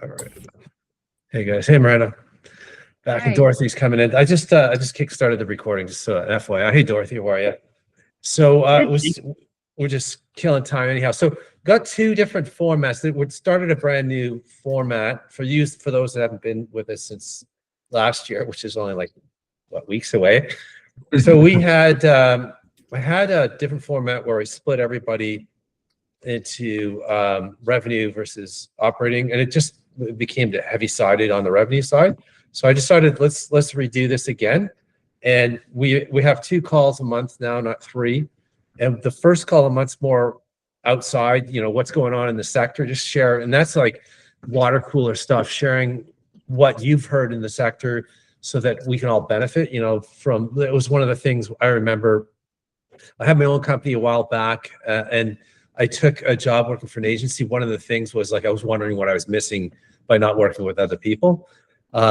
All right. Hey guys. Hey Miranda. Back and Hi. Dorothy's coming in. I just kick-started the recording, just so FYI. Hey Dorothy, how are you? So we're just killing time anyhow. So got two different formats. We started a brand new format for those that haven't been with us since last year, which is only like weeks away. So we had I had a different format where we split everybody into revenue versus operating, and it just became heavy-sided on the revenue side. So I decided let's redo this again, and we have 2 calls a month now, not 3. And the first call a month's more outside, what's going on in the sector, just share, and that's like water cooler stuff, sharing what you've heard in the sector so that we can all benefit. From it was one of the things I remember. I had my own company a while back, and I took a job working for an agency. One of the things was like I was wondering what I was missing by not working with other people.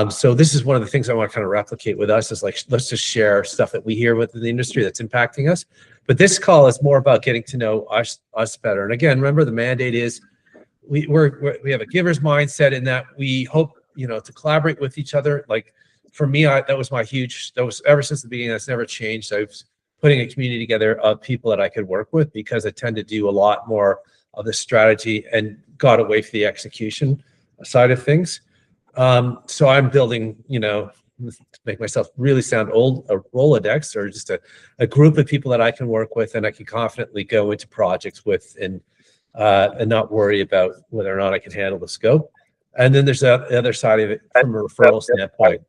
So this is one of the things I want to kind of replicate with us is like, let's just share stuff that we hear within the industry that's impacting us. But this call is more about getting to know us better. And again, remember the mandate is we have a giver's mindset in that we hope, to collaborate with each other. Like for me, that was ever since the beginning, that's never changed. I was putting a community together of people that I could work with because I tend to do a lot more of the strategy and got away from the execution side of things. So I'm building, to make myself really sound old, a Rolodex or just a group of people that I can work with and I can confidently go into projects with and not worry about whether or not I can handle the scope. And then there's the other side of it from a referral standpoint.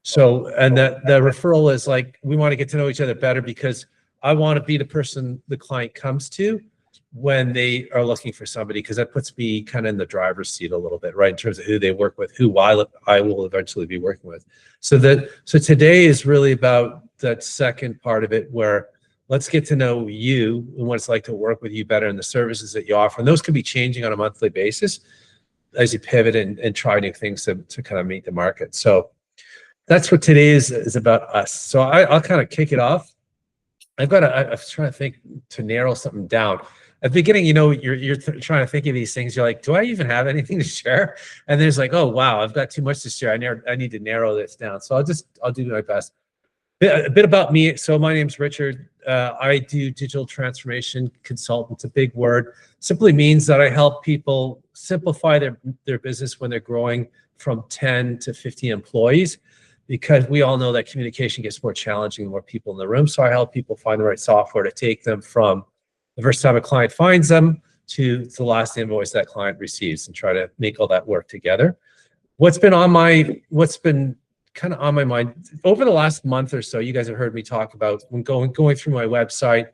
So, and the referral is like, we want to get to know each other better because I want to be the person the client comes to when they are looking for somebody, because that puts me kind of in the driver's seat a little bit, right? In terms of who they work with, who I will eventually be working with. So today is really about that second part of it where let's get to know you and what it's like to work with you better and the services that you offer. And those can be changing on a monthly basis as you pivot and try new things to kind of meet the market. So that's what today is about us. So I'll kind of kick it off. I was trying to think to narrow something down. At the beginning, you're trying to think of these things. You're like, do I even have anything to share? And there's like, oh wow, I've got too much to share. I need to narrow this down. So I'll do my best. A bit about me. So my name's Richard. I do digital transformation consultant. It's a big word. Simply means that I help people simplify their business when they're growing from 10 to 50 employees. Because we all know that communication gets more challenging, more people in the room. So I help people find the right software to take them from the first time a client finds them to the last invoice that client receives and try to make all that work together. What's been kind of on my mind over the last month or so, you guys have heard me talk about when going through my website,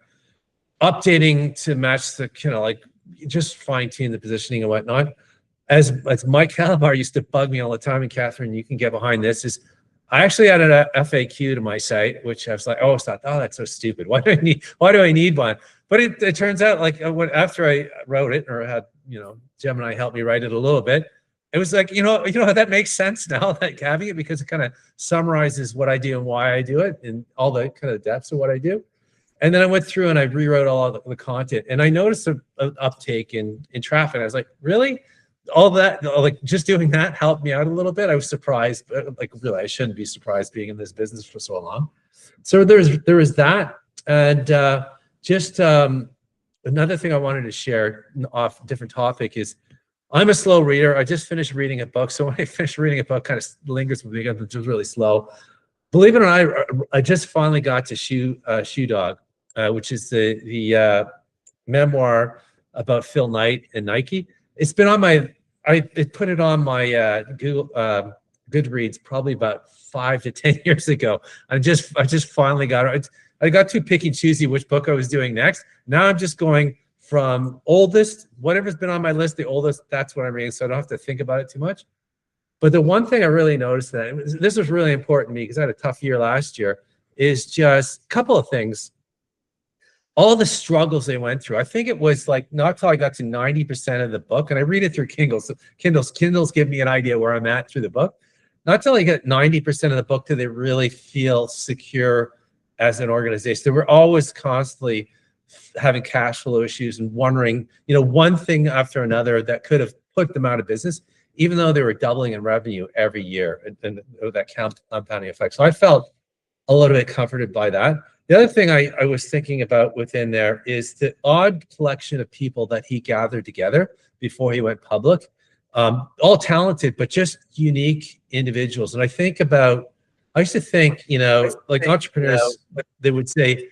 updating to match the like just fine tune the positioning and whatnot. As Mike Calabar used to bug me all the time, and Catherine, you can get behind this, is I actually added a FAQ to my site, which I was like, oh, that's so stupid. Why do I need one? But it turns out like after I wrote it or had, Gemini help me write it a little bit, it was like, that makes sense now, like having it, because it kind of summarizes what I do and why I do it and all the kind of depths of what I do. And then I went through and I rewrote all the content, and I noticed an uptake in traffic. I was like, really? All that, like just doing that helped me out a little bit. I was surprised, but like really, I shouldn't be surprised being in this business for so long. So there is that, and just another thing I wanted to share off a different topic is I'm a slow reader. I just finished reading a book, so when I finish reading a book, kind of lingers with me because it's just really slow. Believe it or not, I just finally got to Shoe Dog, which is the memoir about Phil Knight and Nike. It's been on I put it on my Google Goodreads probably about 5 to 10 years ago. I just finally got it. I got too picky and choosy which book I was doing next. Now I'm just going from oldest, whatever's been on my list, the oldest, that's what I'm reading, so I don't have to think about it too much. But the one thing I really noticed this was really important to me because I had a tough year last year, is just a couple of things. All the struggles they went through. I think it was like not till I got to 90% of the book, and I read it through Kindle. So Kindles give me an idea where I'm at through the book. Not till I get 90% of the book do they really feel secure as an organization. They were always constantly having cash flow issues and wondering, one thing after another that could have put them out of business. even though they were doubling in revenue every year, and that compounding effect. So I felt a little bit comforted by that. The other thing I was thinking about within there is the odd collection of people that he gathered together before he went public, all talented, but just unique individuals. And I used to think, like entrepreneurs, they would say,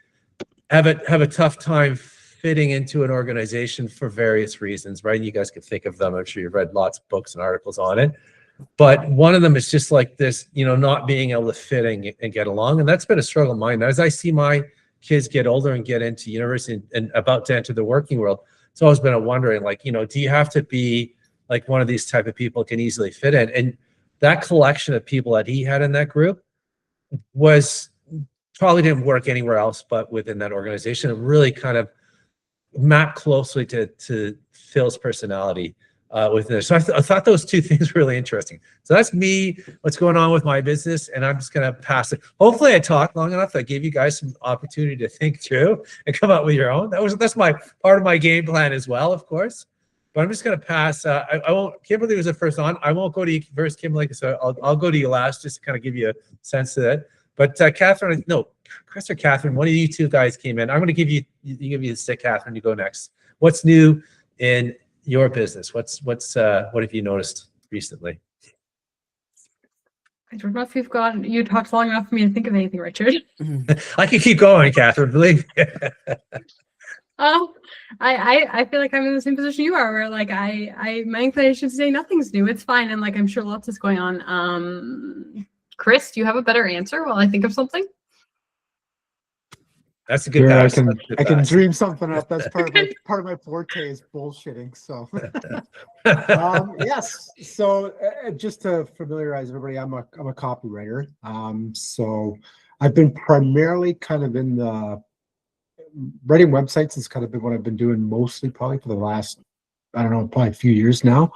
have a tough time fitting into an organization for various reasons, right? You guys could think of them. I'm sure you've read lots of books and articles on it. But one of them is just like this, not being able to fit in and get along. And that's been a struggle of mine. As I see my kids get older and get into university and about to enter the working world, it's always been a wondering, like, do you have to be like one of these type of people can easily fit in? And that collection of people that he had in that group probably didn't work anywhere else but within that organization. It really kind of mapped closely to Phil's personality within there. So I thought those two things were really interesting. So that's me, what's going on with my business, and I'm just going to pass it. Hopefully I talked long enough that I gave you guys some opportunity to think through and come up with your own. That's my part of my game plan as well, of course. But I'm just going to pass. I won't. Kimberly was the first on. I won't go to you first, Kimberly. So I'll go to you last, just to kind of give you a sense of that. But Catherine, no, Chris or Catherine, one of you two guys came in. I'm going to give you the stick, Catherine. You go next. What's new in your business? What have you noticed recently? I don't know if you talked long enough for me to think of anything, Richard. I can keep going, Catherine, believe me. I feel like I'm in the same position you are, where like my inclination to say nothing's new. It's fine, and like I'm sure lots is going on. Chris, do you have a better answer while I think of something? That's a good pass. I can dream something up. That's part of my forte is bullshitting. So yes. So just to familiarize everybody, I'm a copywriter. So I've been primarily kind of in the writing websites has kind of been what I've been doing mostly probably for the last, I don't know, probably a few years now,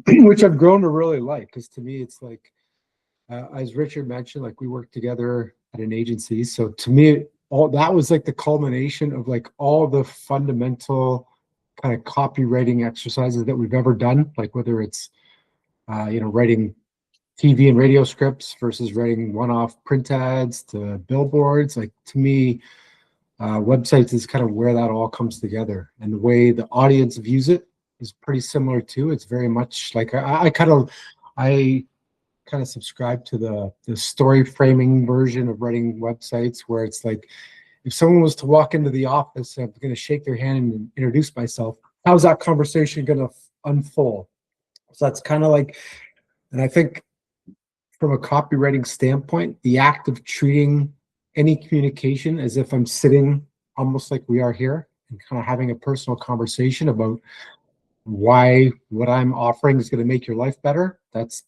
which I've grown to really like, because to me it's like, as Richard mentioned, like we work together at an agency. So to me, all that was like the culmination of like all the fundamental kind of copywriting exercises that we've ever done, like whether it's writing TV and radio scripts versus writing one-off print ads to billboards. Like to me, websites is kind of where that all comes together, and the way the audience views it is pretty similar too. It's very much like I kind of subscribe to the story framing version of writing websites, where it's like, if someone was to walk into the office and I'm going to shake their hand and introduce myself, how's that conversation going to unfold? So that's kind of like, and I think from a copywriting standpoint, the act of treating any communication as if I'm sitting almost like we are here and kind of having a personal conversation about why what I'm offering is going to make your life better. That's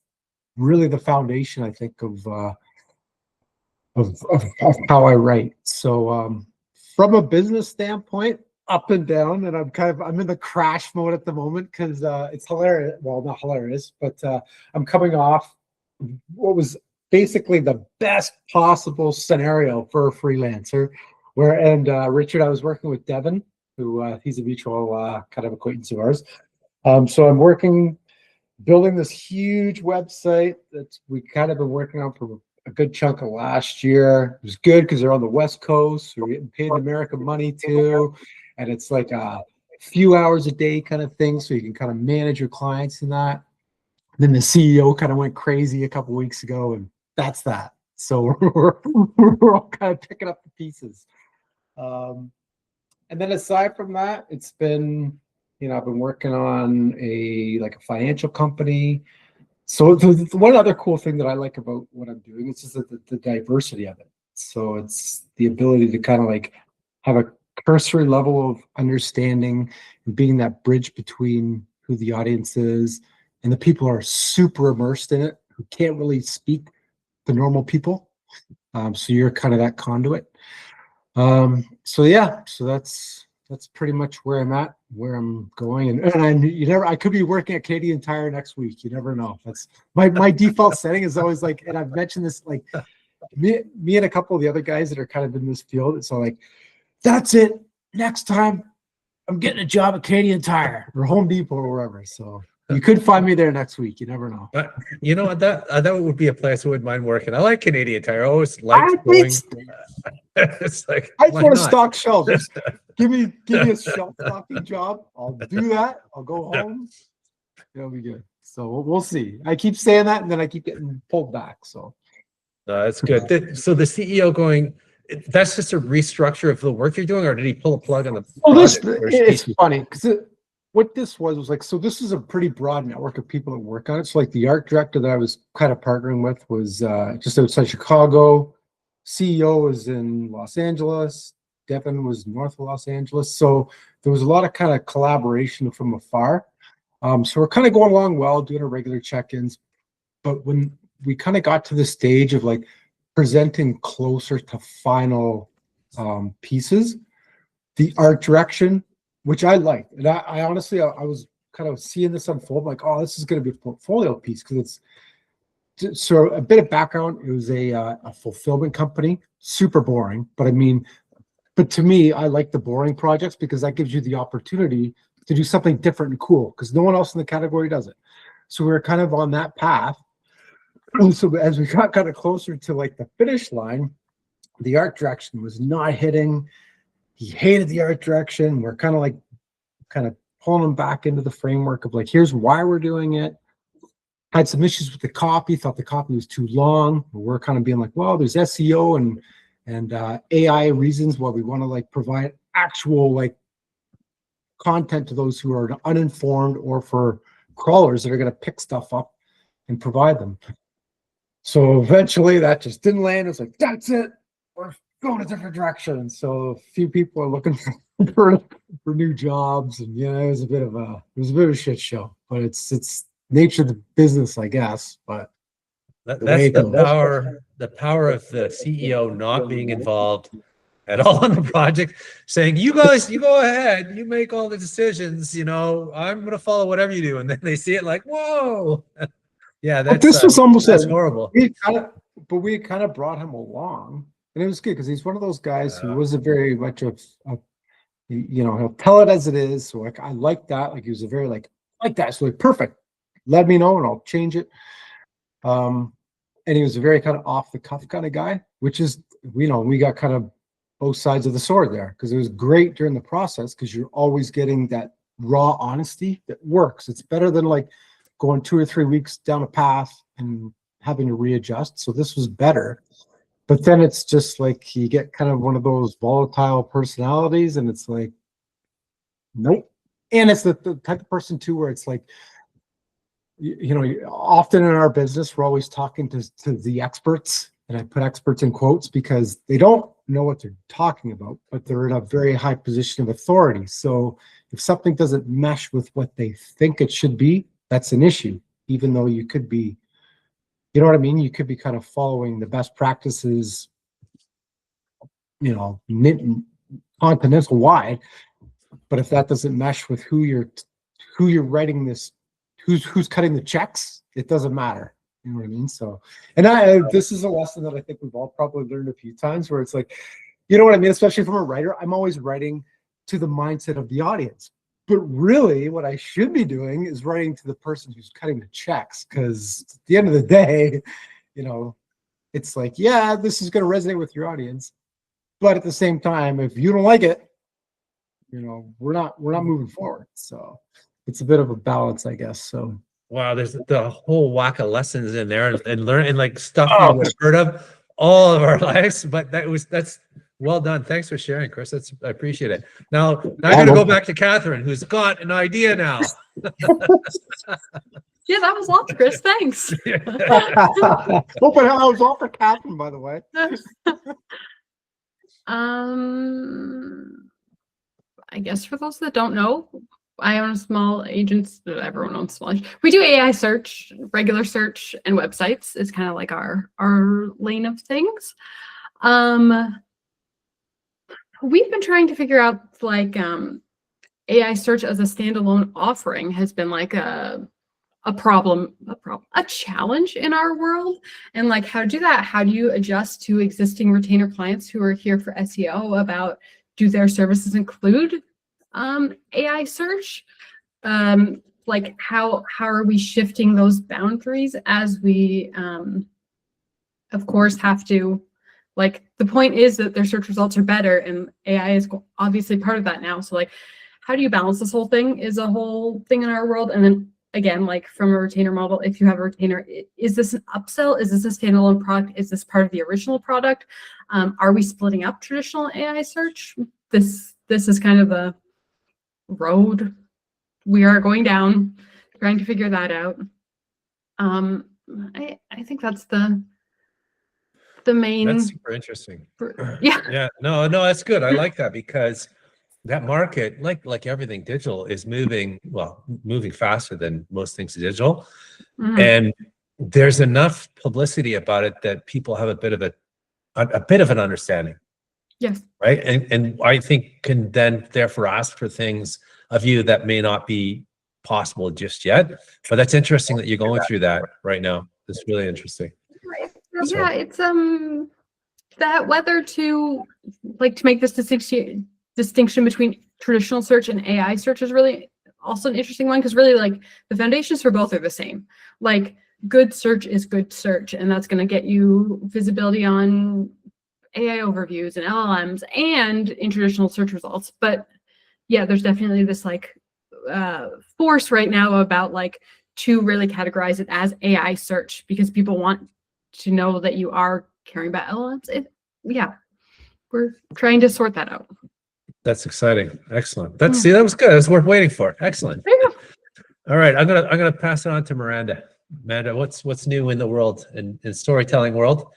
really the foundation, I think, of how I write. So from a business standpoint, up and down, and I'm in the crash mode at the moment because it's hilarious. Well, not hilarious, but I'm coming off what was basically the best possible scenario for a freelancer. Richard, I was working with Devin, who he's a mutual kind of acquaintance of ours. So I'm building this huge website that we kind of been working on for a good chunk of last year. It was good because they're on the West Coast. We're getting paid American money too. And it's like a few hours a day kind of thing. So you can kind of manage your clients in that. And then the CEO kind of went crazy a couple weeks ago, and that's that. So we're all kind of picking up the pieces. And then aside from that, it's been, I've been working on a financial company. So the one other cool thing that I like about what I'm doing is just the diversity of it. So it's the ability to kind of like have a cursory level of understanding and being that bridge between who the audience is and the people who are super immersed in it, who can't really speak to normal people. So you're kind of that conduit. So that's pretty much where I'm at, where I'm going. And I could be working at Canadian Tire next week. You never know. That's my default setting is always like, and I've mentioned this, like me and a couple of the other guys that are kind of in this field. It's all like, that's it. Next time I'm getting a job at Canadian Tire or Home Depot or wherever. So You could find me there next week. You never know. But you know what? That would be a place I wouldn't mind working. I like Canadian Tire. I always I liked going. think It's like, I just why want to not? stock shelves. Just give me a shelf stocking job. I'll do that. I'll go home. It'll be good. So we'll see. I keep saying that, and then I keep getting pulled back. So No, that's good. So the CEO going, that's just a restructure of the work you're doing, or did he pull a plug on the well, project? Or it's funny because what this was like. So this is a pretty broad network of people that work on it. So like the art director that I was kind of partnering with was just outside Chicago. CEO was in Los Angeles. Devin was north of Los Angeles. So there was a lot of kind of collaboration from afar. So we're kind of going along well, doing our regular check-ins. But when we kind of got to the stage of like presenting closer to final pieces, the art direction, which I liked, and I honestly, I was kind of seeing this unfold, like, oh, this is going to be a portfolio piece because it's so a bit of background. It was a fulfillment company, super boring, but I mean, but to me, I like the boring projects because that gives you the opportunity to do something different and cool because no one else in the category does it. So we were kind of on that path. And so as we got kind of closer to like the finish line, the art direction was not hitting. He hated the art direction. We're kind of pulling him back into the framework of like, here's why we're doing it. Had some issues with the copy, thought the copy was too long. We're kind of being like, well, there's SEO and AI reasons why we want to like provide actual like content to those who are uninformed or for crawlers that are going to pick stuff up and provide them. So eventually that just didn't land. It's like, that's it. We're going a different direction. So a few people are looking for new jobs, and yeah, it was a bit of a shit show. But it's nature of the business, I guess. But that's the power of the CEO not being involved at all in the project, saying, you guys, you go ahead, you make all the decisions, I'm going to follow whatever you do. And then they see it like, whoa. Yeah, this was almost horrible. But we kind of brought him along, and it was good because he's one of those guys who was a very much of he'll tell it as it is. So like I like that. Like he was a very like that. So like perfect. Let me know and I'll change it. And he was a very kind of off the cuff kind of guy, which is we got kind of both sides of the sword there because it was great during the process because you're always getting that raw honesty that works. It's better than like going 2 or 3 weeks down a path and having to readjust. So this was better. But then it's just like you get kind of one of those volatile personalities and it's like, nope. And it's the type of person too where it's like, often in our business, we're always talking to the experts, and I put experts in quotes because they don't know what they're talking about, but they're in a very high position of authority. So if something doesn't mesh with what they think it should be, that's an issue, even though you could be, you know what I mean? You could be kind of following the best practices, continental wide, but if that doesn't mesh with who you're writing this, who's cutting the checks, it doesn't matter. You know what I mean? So, and this is a lesson that I think we've all probably learned a few times where it's like, you know what I mean? Especially from a writer, I'm always writing to the mindset of the audience. But really what I should be doing is writing to the person who's cutting the checks. Because at the end of the day, it's like, yeah, this is going to resonate with your audience. But at the same time, if you don't like it, we're not moving forward. So it's a bit of a balance, I guess. So wow, there's the whole whack of lessons in there and learn and like stuff we would have heard of all of our lives. But that's well done. Thanks for sharing, Chris. I appreciate it. Now I'm going to go back to Catherine, who's got an idea now. Yeah, that was lots, Chris. Thanks. Open hell, I was all for Catherine, by the way. I guess for those that don't know, I own a small agency. Everyone owns small. We do AI search, regular search, and websites. It's kind of like our lane of things. We've been trying to figure out like AI search as a standalone offering has been like a challenge in our world, and like how to do that. How do you adjust to existing retainer clients who are here for SEO about do their services include AI search? like how are we shifting those boundaries as we of course have to, like, the point is that their search results are better, and AI is obviously part of that now. So like, how do you balance this whole thing is a whole thing in our world. And then again, like from a retainer model, if you have a retainer, is this an upsell? Is this a standalone product? Is this part of the original product? Are we splitting up traditional AI search? This is kind of the road we are going down, trying to figure that out. I think that's the main. That's super interesting. Yeah. Yeah. No, that's good. I like that, because that market, like everything digital, is moving faster than most things digital. Mhm. And there's enough publicity about it that people have a bit of an understanding. Yes. Right. And I think can then therefore ask for things of you that may not be possible just yet. But that's interesting that you're going through that right now. It's really interesting. Yeah, it's that whether to make this distinction between traditional search and AI search is really also an interesting one, because really, like, the foundations for both are the same. Like, good search is good search, and that's going to get you visibility on AI overviews and LLMs and in traditional search results. But yeah, there's definitely this like force right now about like to really categorize it as AI search, because people want to know that you are caring about LLMs. Yeah, we're trying to sort that out. That's exciting. Excellent. That was good. That's worth waiting for. Excellent. All right, I'm gonna pass it on to Miranda. Amanda, what's new in the world, in storytelling world?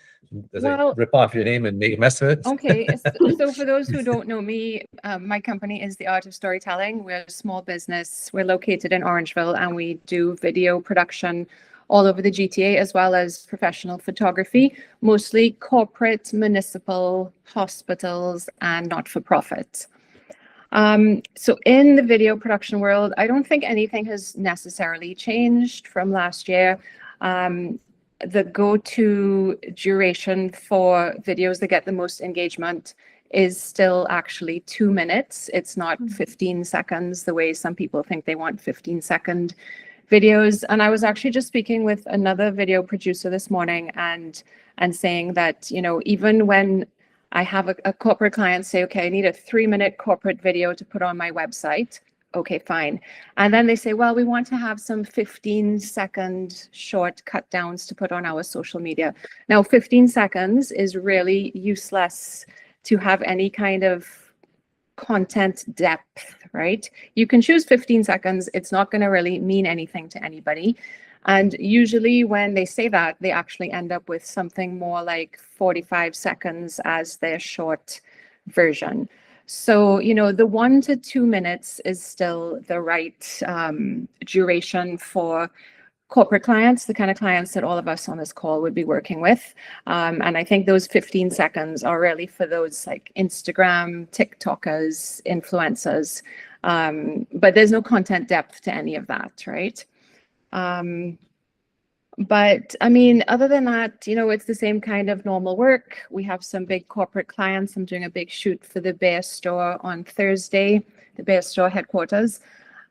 Does I rip off your name and make a mess of it? Okay, so for those who don't know me, my company is The Art of Storytelling. We're a small business. We're located in Orangeville, and we do video production all over the GTA, as well as professional photography, mostly corporate, municipal, hospitals, and not-for-profit. So in the video production world, I don't think anything has necessarily changed from last year. The go-to duration for videos that get the most engagement is still actually 2 minutes. It's not 15 seconds, the way some people think they want 15-second videos. And I was actually just speaking with another video producer this morning and saying that, you know, even when I have a corporate client say, okay, I need a 3-minute corporate video to put on my website. Okay, fine. And then they say, well, we want to have some 15-second short cut downs to put on our social media. Now, 15 seconds is really useless to have any kind of content depth, right? You can choose 15 seconds. It's not going to really mean anything to anybody. And usually when they say that, they actually end up with something more like 45 seconds as their short version. So, you know, the 1 to 2 minutes is still the right duration for corporate clients, the kind of clients that all of us on this call would be working with. And I think those 15 seconds are really for those like Instagram, TikTokers, influencers. But there's no content depth to any of that, right? But I mean, other than that, you know, it's the same kind of normal work. We have some big corporate clients. I'm doing a big shoot for the Bear Store on Thursday, the Bear Store headquarters.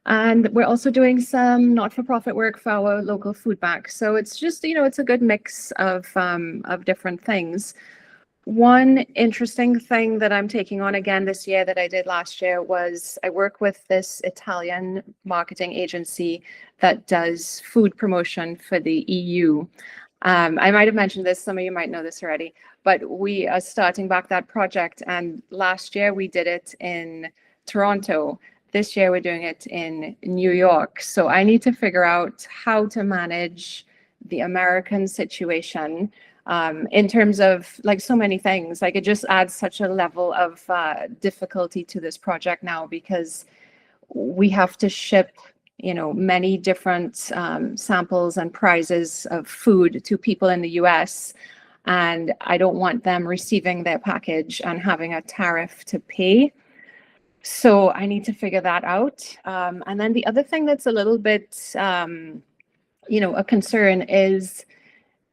And we're also doing some not-for-profit work for our local food bank. So it's just, you know, it's a good mix of different things. One interesting thing that I'm taking on again this year that I did last year was I work with this Italian marketing agency that does food promotion for the EU. I might have mentioned this, some of you might know this already, but we are starting back that project. And last year we did it in Toronto. This year we're doing it in New York. So I need to figure out how to manage the American situation in terms of like so many things. Like it just adds such a level of difficulty to this project now, because we have to ship, you know, many different samples and prizes of food to people in the US. And I don't want them receiving their package and having a tariff to pay. So I need to figure that out. And then the other thing that's a little bit, you know, a concern is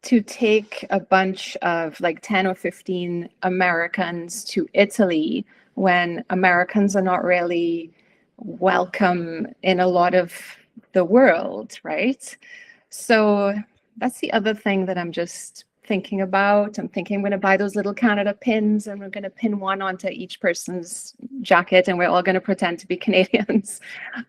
to take a bunch of like 10 or 15 Americans to Italy when Americans are not really welcome in a lot of the world, right? So that's the other thing that I'm just thinking about. I'm thinking I'm going to buy those little Canada pins, and we're going to pin one onto each person's jacket, and we're all going to pretend to be Canadians.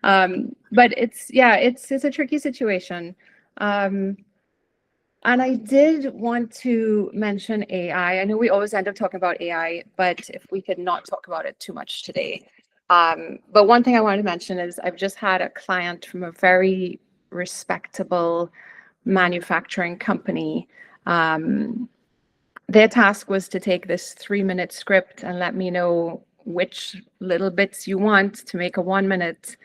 But it's a tricky situation. And I did want to mention AI. I know we always end up talking about AI, but if we could not talk about it too much today. But one thing I wanted to mention is I've just had a client from a very respectable manufacturing company. Their task was to take this 3-minute script and let me know which little bits you want to make a 1 minute.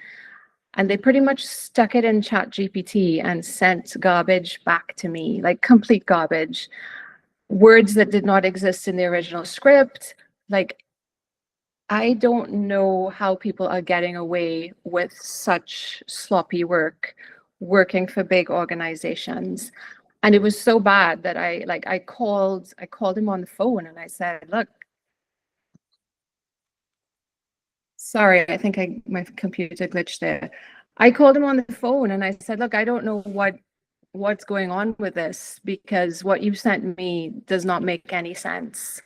And they pretty much stuck it in ChatGPT and sent garbage back to me, like complete garbage. Words that did not exist in the original script. Like, I don't know how people are getting away with such sloppy work, working for big organizations. And it was so bad that I called him on the phone and I said, look, sorry, I think my computer glitched there. I called him on the phone and I said, look, I don't know what's going on with this, because what you sent me does not make any sense.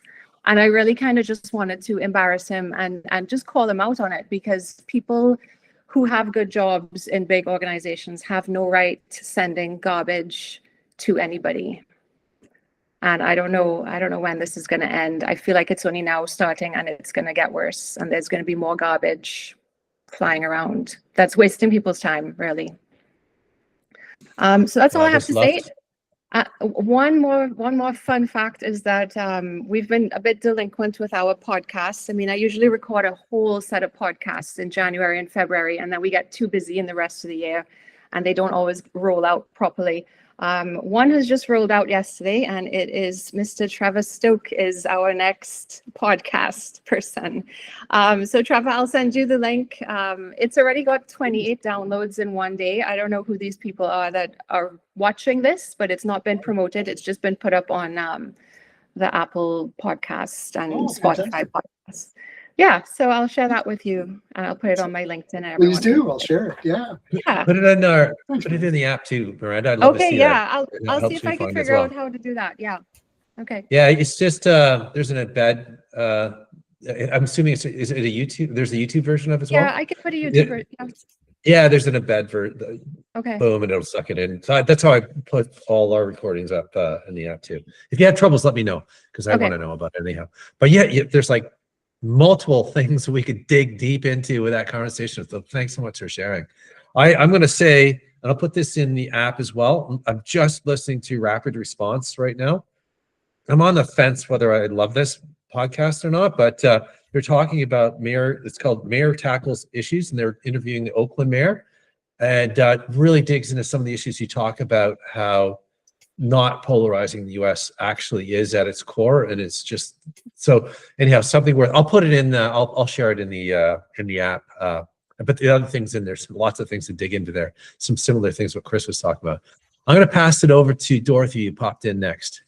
And I really kind of just wanted to embarrass him and just call him out on it, because people who have good jobs in big organizations have no right to sending garbage to anybody. And I don't know when this is going to end. I feel like it's only now starting and it's going to get worse, and there's going to be more garbage flying around that's wasting people's time, really. So that's all I have to say. One more fun fact is that we've been a bit delinquent with our podcasts. I mean, I usually record a whole set of podcasts in January and February, and then we get too busy in the rest of the year, and they don't always roll out properly. One has just rolled out yesterday, and it is Mr. Trevor Stoke is our next podcast person. So Trevor, I'll send you the link. It's already got 28 downloads in one day. I don't know who these people are that are watching this, but it's not been promoted. It's just been put up on the Apple podcast and Spotify podcast. Yeah, so I'll share that with you, and I'll put it on my LinkedIn. And Please do. I'll share it. Yeah. Yeah. Put it in the app too, Miranda. I'd love to see yeah, that. I'll see if I can figure out how to do that. Yeah. Okay. Yeah, it's just there's an embed. I'm assuming is it a YouTube? There's a YouTube version of it as well. Yeah, I can put a YouTube version. Yeah, there's an embed version. Okay. Boom, and it'll suck it in. So that's how I put all our recordings up in the app too. If you have troubles, let me know, because I want to know about it anyhow. But yeah, there's like multiple things we could dig deep into with that conversation. So thanks so much for sharing. I'm going to say, and I'll put this in the app as well. I'm just listening to Rapid Response right now. I'm on the fence whether I love this podcast or not, but they're talking about mayor. It's called Mayor Tackles Issues, and they're interviewing the Oakland mayor, and really digs into some of the issues you talk about, how not polarizing the US actually is at its core. And it's just, so anyhow, something where I'll put it in, I'll share it in the app. But the other things in there's lots of things to dig into there. Some similar things what Chris was talking about. I'm going to pass it over to Dorothy, who popped in next.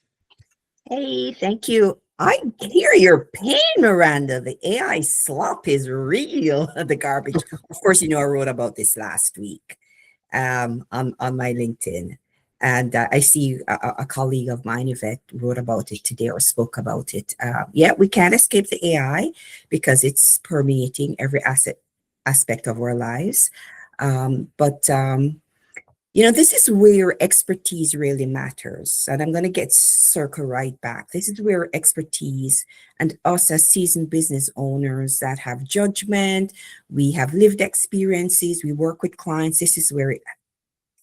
Hey, thank you. I hear your pain, Miranda. The AI slop is real. The garbage. Of course, I wrote about this last week on my LinkedIn. And I see a colleague of mine, Yvette, wrote about it today or spoke about it. Yeah, we can't escape the AI because it's permeating every aspect of our lives. This is where expertise really matters. And I'm going to circle right back. This is where expertise and us as seasoned business owners that have judgment, we have lived experiences, we work with clients. This is where it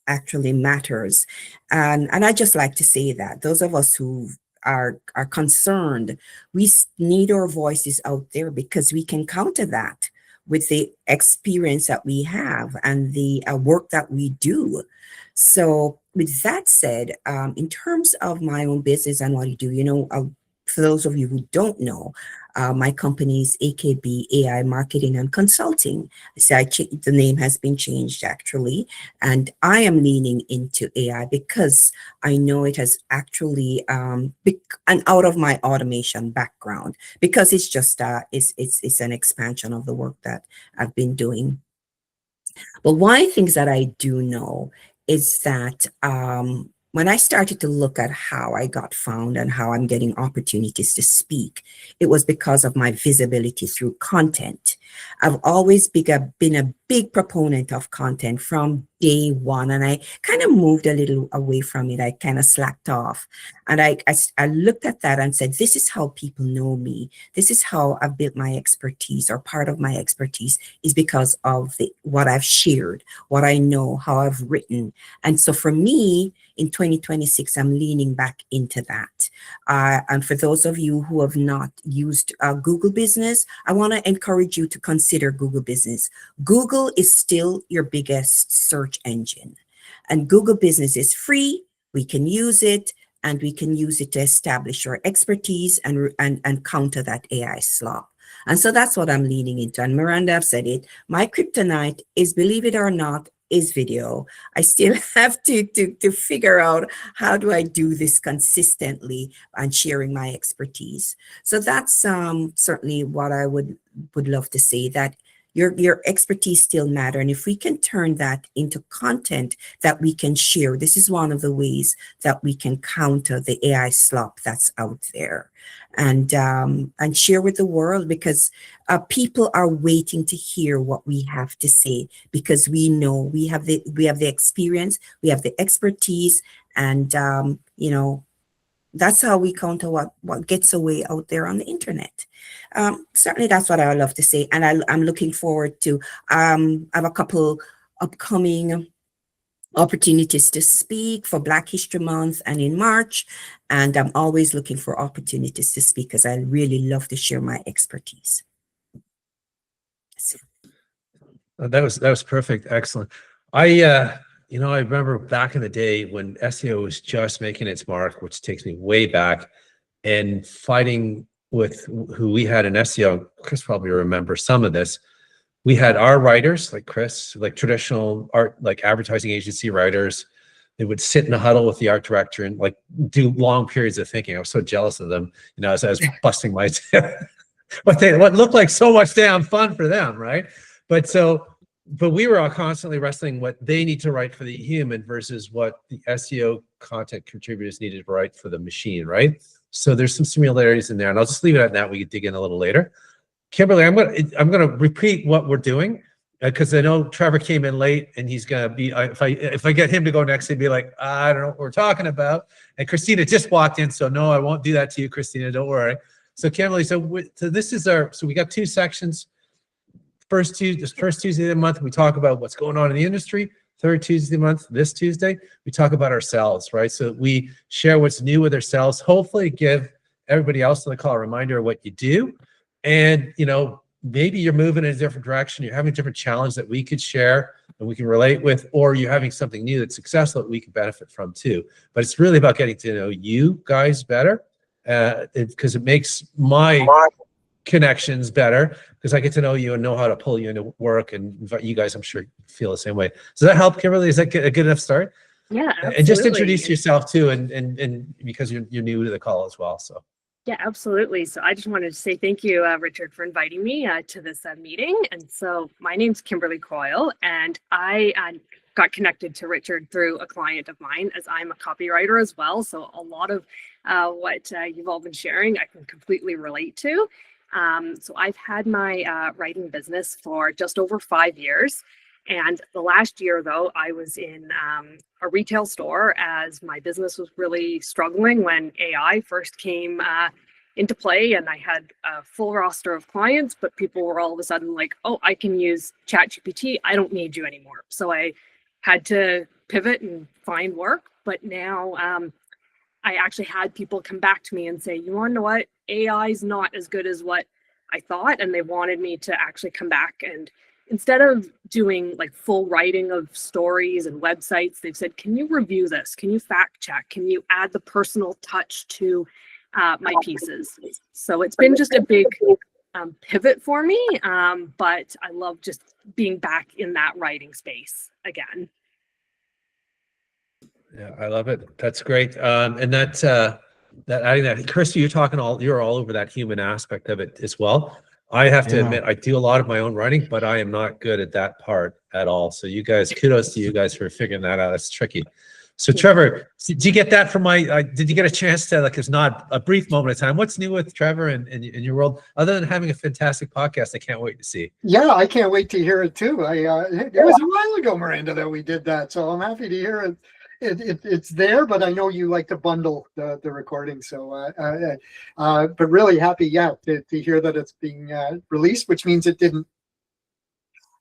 actually matters. And I just like to say that those of us who are concerned, we need our voices out there, because we can counter that with the experience that we have and the work that we do. So with that said, in terms of my own business and what I do, for those of you who don't know, my company is AKB AI Marketing and Consulting. So the name has been changed actually, and I am leaning into AI because I know it has actually and out of my automation background, because it's just it's an expansion of the work that I've been doing. But one of the things that I do know is that when I started to look at how I got found and how I'm getting opportunities to speak, it was because of my visibility through content. I've always been a big proponent of content from day one, and I kind of moved a little away from it. I kind of slacked off. And I looked at that and said, this is how people know me. This is how I've built my expertise, or part of my expertise is because of what I've shared, what I know, how I've written. And so for me, in 2026, I'm leaning back into that. And for those of you who have not used Google Business, I want to encourage you to consider Google Business. Google is still your biggest search engine, and Google Business is free. We can use it, and we can use it to establish our expertise and counter that AI slop. And so that's what I'm leaning into. And Miranda, I've said it, my kryptonite is, believe it or not, is video. I still have to figure out how do I do this consistently and sharing my expertise. So that's certainly what I would love to say, that your expertise still matter. And if we can turn that into content that we can share, this is one of the ways that we can counter the AI slop that's out there, and share with the world, because people are waiting to hear what we have to say, because we know we have the experience, we have the expertise, and that's how we counter what gets away out there on the internet. Certainly, that's what I would love to say, and I'm looking forward to. I have a couple upcoming opportunities to speak for Black History Month and in March, and I'm always looking for opportunities to speak because I really love to share my expertise. That was perfect. Excellent. I remember back in the day when SEO was just making its mark, which takes me way back, and fighting with who we had in SEO. Chris probably remember some of this. We had our writers, like Chris, like traditional art, like advertising agency writers. They would sit in a huddle with the art director and like do long periods of thinking. I was so jealous of them, as I was busting my tail. what looked like so much damn fun for them, right? But we were all constantly wrestling what they need to write for the human versus what the SEO content contributors needed to write for the machine, right? So there's some similarities in there, and I'll just leave it at that. We can dig in a little later. Kimberly, I'm gonna repeat what we're doing, because I know Trevor came in late, and he's gonna be, if I get him to go next, he'd be like, I don't know what we're talking about. And Christina just walked in, so no, I won't do that to you, Christina. Don't worry. So Kimberly, so this is so we got two sections. First Tuesday of the month, we talk about what's going on in the industry. Third Tuesday of the month, this Tuesday, we talk about ourselves, right? So we share what's new with ourselves. Hopefully, give everybody else on the call a reminder of what you do. And, maybe you're moving in a different direction. You're having a different challenge that we could share and we can relate with, or you're having something new that's successful that we can benefit from too. But it's really about getting to know you guys better, because it makes my connections better, because I get to know you and know how to pull you into work, and you guys, I'm sure, feel the same way. Does that help, Kimberly? Is that a good enough start? Yeah, absolutely. And just introduce yourself too, and because you're new to the call as well, so. Yeah, absolutely. So I just wanted to say thank you, Richard, for inviting me to this meeting. And so my name's Kimberly Coyle, and I got connected to Richard through a client of mine, as I'm a copywriter as well. So a lot of what you've all been sharing, I can completely relate to. So I've had my writing business for just over 5 years. And the last year, though, I was in a retail store as my business was really struggling when AI first came into play, and I had a full roster of clients, but people were all of a sudden like, oh, I can use ChatGPT. I don't need you anymore. So I had to pivot and find work. But now I actually had people come back to me and say, you want to know what? AI is not as good as what I thought. And they wanted me to actually come back, and instead of doing like full writing of stories and websites, they've said, can you review this? Can you fact check? Can you add the personal touch to my pieces? So it's been just a big pivot for me, but I love just being back in that writing space again. Yeah, I love it. That's great. And that adding that, Kirsty, you're all over that human aspect of it as well. I have to Yeah. admit, I do a lot of my own writing, but I am not good at that part at all. So you guys, kudos to you guys for figuring that out. It's tricky. So Trevor, did you get that from did you get a chance to, like, it's not a brief moment of time. What's new with Trevor and in your world, other than having a fantastic podcast I can't wait to see? Yeah, I can't wait to hear it too. It was a while ago, Miranda, that we did that, so I'm happy to hear it. It's there, but I know you like to bundle the recording, so but really happy, yeah, to hear that it's being released, which means it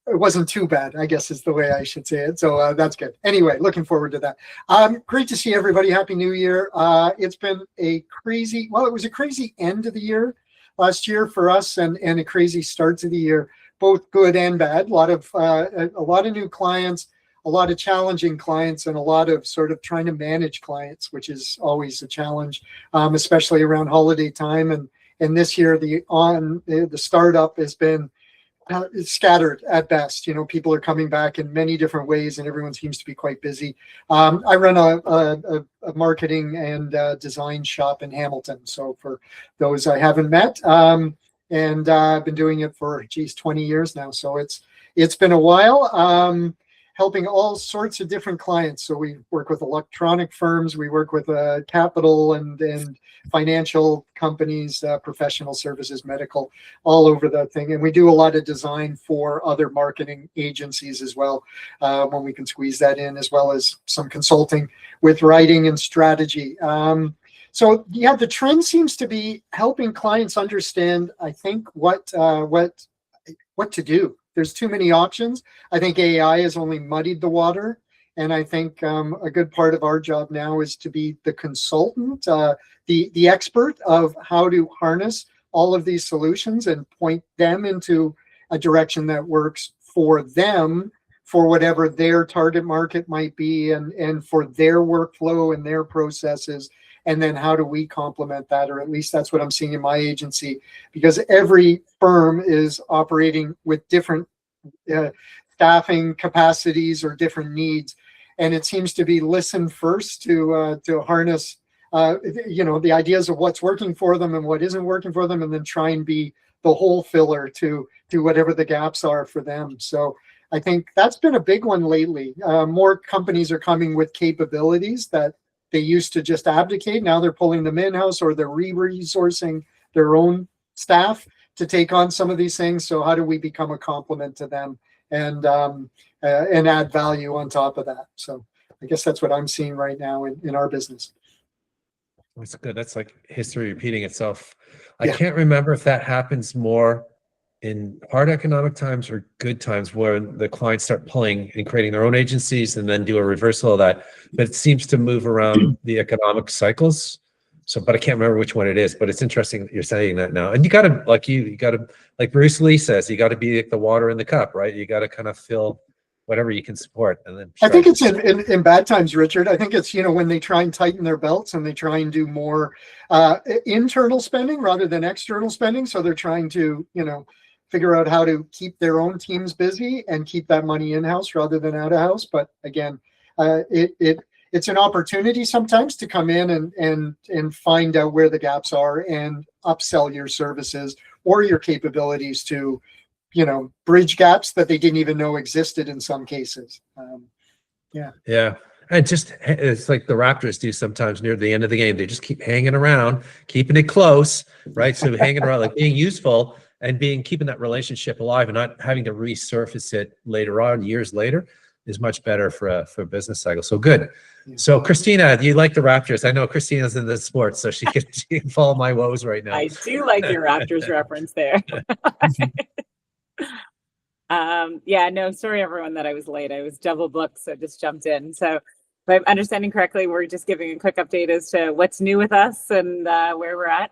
wasn't too bad, I guess is the way I should say it. So that's good. Anyway, looking forward to that. Great to see everybody. Happy New Year. It's been it was a crazy end of the year last year for us, and a crazy start to the year, both good and bad. A lot of new clients, a lot of challenging clients, and a lot of sort of trying to manage clients, which is always a challenge, especially around holiday time. And this year, the startup has been scattered at best. People are coming back in many different ways, and everyone seems to be quite busy. I run a marketing and design shop in Hamilton. So for those I haven't met, and I've been doing it for 20 years now. So it's been a while. Helping all sorts of different clients. So we work with electronic firms, we work with capital and financial companies, professional services, medical, all over the thing. And we do a lot of design for other marketing agencies as well, when we can squeeze that in, as well as some consulting with writing and strategy. So yeah, the trend seems to be helping clients understand, I think, what to do. There's too many options. I think AI has only muddied the water. And I think a good part of our job now is to be the consultant, the expert of how to harness all of these solutions and point them into a direction that works for them, for whatever their target market might be, and for their workflow and their processes. And then how do we complement that? Or at least that's what I'm seeing in my agency, because every firm is operating with different staffing capacities or different needs. And it seems to be listen first to harness, the ideas of what's working for them and what isn't working for them, and then try and be the hole filler to whatever the gaps are for them. So I think that's been a big one lately. More companies are coming with capabilities that they used to just abdicate. Now they're pulling them in-house, or they're resourcing their own staff to take on some of these things. So how do we become a complement to them and add value on top of that? So I guess that's what I'm seeing right now in our business. That's good. That's like history repeating itself. I Yeah. can't remember if that happens more in hard economic times or good times, where the clients start pulling and creating their own agencies and then do a reversal of that. But it seems to move around the economic cycles. So, but I can't remember which one it is, but it's interesting that you're saying that now. And you gotta, like Bruce Lee says, you gotta be like the water in the cup, right? You gotta kind of fill whatever you can support. And then I think it's in bad times, Richard. I think it's, when they try and tighten their belts and they try and do more internal spending rather than external spending. So they're trying to, figure out how to keep their own teams busy and keep that money in-house rather than out-of-house. But again, it's an opportunity sometimes to come in and find out where the gaps are and upsell your services or your capabilities to, bridge gaps that they didn't even know existed in some cases. Yeah. And it's like the Raptors do sometimes near the end of the game. They just keep hanging around, keeping it close, right? So hanging around, like being useful and keeping that relationship alive and not having to resurface it later on, years later, is much better for a business cycle. So good. Yeah. So Christina, do you like the Raptors? I know Christina's in the sports, so she can follow my woes right now. I do like your Raptors reference there. Yeah, no, sorry everyone that I was late. I was double booked, so just jumped in. So if I'm understanding correctly, we're just giving a quick update as to what's new with us and where we're at.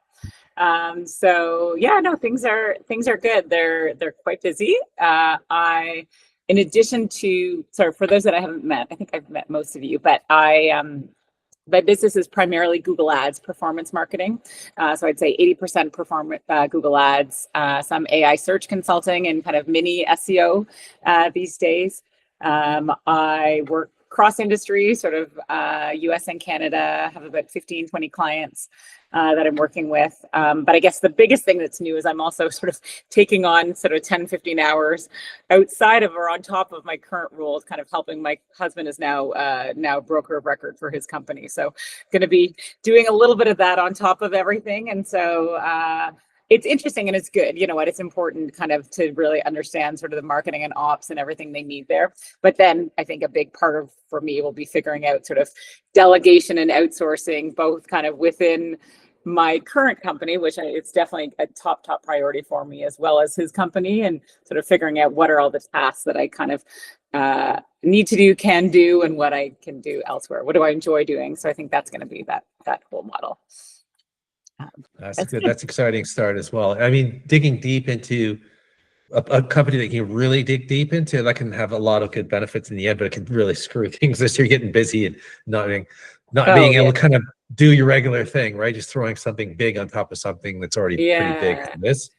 So yeah, no, things are good. They're quite busy. In addition to, sorry, for those that I haven't met, I think I've met most of you, but my business is primarily Google Ads performance marketing. So I'd say 80% Google Ads, some AI search consulting and kind of mini SEO these days. I work cross industry, sort of US and Canada, have about 15, 20 clients. that I'm working with. But I guess the biggest thing that's new is I'm also sort of taking on sort of 10, 15 hours outside of or on top of my current roles, kind of helping. My husband is now broker of record for his company. So going to be doing a little bit of that on top of everything. And so it's interesting and it's good. You know what? It's important kind of to really understand sort of the marketing and ops and everything they need there. But then I think a big part of for me will be figuring out sort of delegation and outsourcing, both kind of within my current company, which it's definitely a top priority for me, as well as his company, and sort of figuring out what are all the tasks that I kind of need to do, can do, and what I can do elsewhere. What do I enjoy doing? So I think that's going to be that whole model. That's good. That's exciting start as well. I mean, digging deep into a company that you can really dig deep into, that can have a lot of good benefits in the end, but it can really screw things as you're getting busy and not being able to kind of do your regular thing, right? Just throwing something big on top of something that's already pretty big for this.